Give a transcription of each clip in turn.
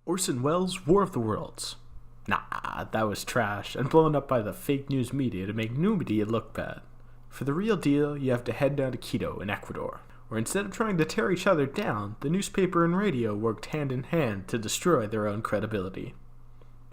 Orson Welles' War of the Worlds. Nah, that was trash and blown up by the fake news media to make new media look bad. For the real deal, you have to head down to Quito in Ecuador, where instead of trying to tear each other down, the newspaper and radio worked hand in hand to destroy their own credibility.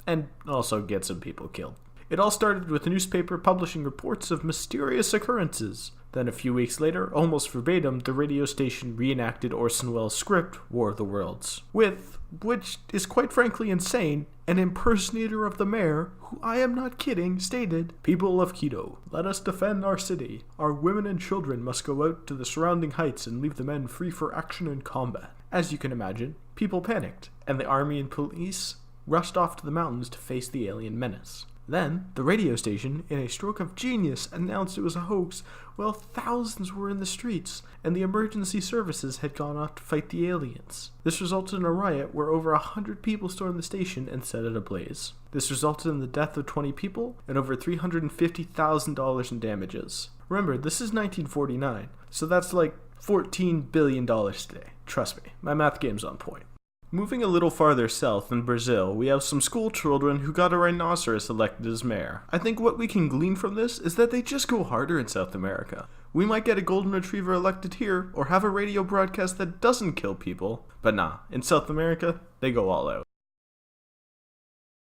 And also get some people killed. It all started with the newspaper publishing reports of mysterious occurrences. Then a few weeks later, almost verbatim, the radio station reenacted Orson Welles' script, War of the Worlds, with, which is quite frankly insane, an impersonator of the mayor, who I am not kidding, stated, "People of Quito, let us defend our city. Our women and children must go out to the surrounding heights and leave the men free for action and combat." As you can imagine, people panicked, and the army and police rushed off to the mountains to face the alien menace. Then, the radio station, in a stroke of genius, announced it was a hoax while thousands were in the streets, and the emergency services had gone off to fight the aliens. This resulted in a riot where over 100 people stormed the station and set it ablaze. This resulted in the death of 20 people and over $350,000 in damages. Remember, this is 1949, so that's like $14 billion today. Trust me, my math game's on point. Moving a little farther south in Brazil, we have some school children who got a rhinoceros elected as mayor. I think what we can glean from this is that they just go harder in South America. We might get a golden retriever elected here, or have a radio broadcast that doesn't kill people, but nah, in South America, they go all out.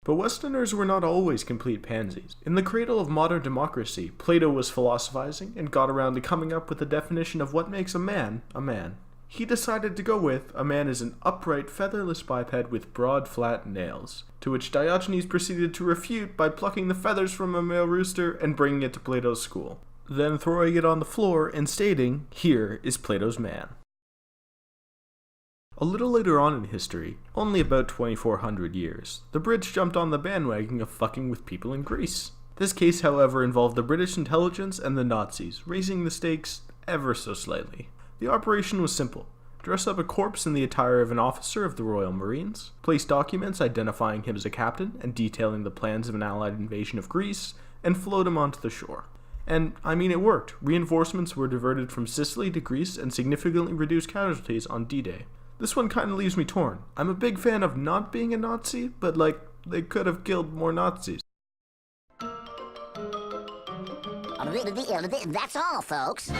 But Westerners were not always complete pansies. In the cradle of modern democracy, Plato was philosophizing and got around to coming up with a definition of what makes a man a man. He decided to go with, a man is an upright, featherless biped with broad, flat nails, to which Diogenes proceeded to refute by plucking the feathers from a male rooster and bringing it to Plato's school, then throwing it on the floor and stating, "Here is Plato's man." A little later on in history, only about 2400 years, the Brits jumped on the bandwagon of fucking with people in Greece. This case, however, involved the British intelligence and the Nazis, raising the stakes ever so slightly. The operation was simple. Dress up a corpse in the attire of an officer of the Royal Marines, place documents identifying him as a captain and detailing the plans of an Allied invasion of Greece, and float him onto the shore. And, I mean, it worked. Reinforcements were diverted from Sicily to Greece and significantly reduced casualties on D-Day. This one kinda leaves me torn. I'm a big fan of not being a Nazi, but they could have killed more Nazis. That's all, folks.